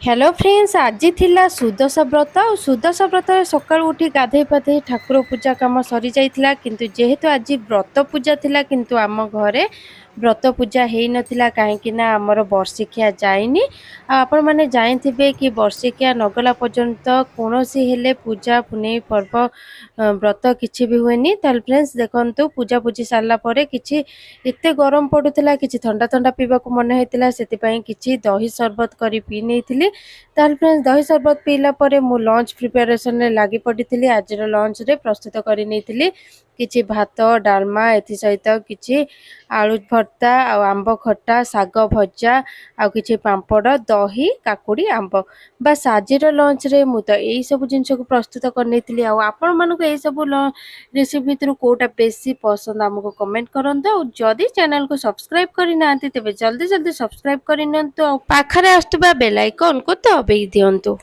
Hello friends आज थिला सुदशा व्रत और सुदशा व्रत सकाळु उठी गाधे पाधे ठाकुर पूजा काम सरी जाइथिला किंतु जेहेतु आज व्रत पूजा थिला किंतु आम घरे व्रत पूजा हेई नथिला काहेकि ना हमर वर्षिकिया जाइनी आपण माने जानिथिबे कि वर्षिकिया नगला पर्यंत कोनोसी हेले पूजा पुनै पर्व व्रत किछि भी हुएनी ताल फ्रेंड्स देखंतु पूजा पूजी सारला परे किछि एते गरम पडुथिला किछि ठंडा ठंडा पीबा को मन हेतिला सेति पई किछि दही शरबत करी पी नेथिली ताल फ्रेंड्स दही शरबत पीला परे मु लंच प्रिपरेशन रे लागि पडिथिली आज लंच रे प्रस्तुत करी नेथिली किछि भात डालमा एथि सहित किछि आलू भर्ता आ आंब खट्टा साग भजा आ किछि पांपड़ दही काकुड़ी आंब बस आज लंच रे मु तो एई सब जिंस को प्रस्तुत करनेथिली आ आपण मानको एई सब रेसिपी भितर कोटा बेसी पसंद हमको कमेंट करंतो और जदी चैनल को सब्सक्राइब करि नांती तबे जल्दी जल्दी सब्सक्राइब करि नंतो पाखरे आस्तबा बेल आइकन को दबाई दियंतो।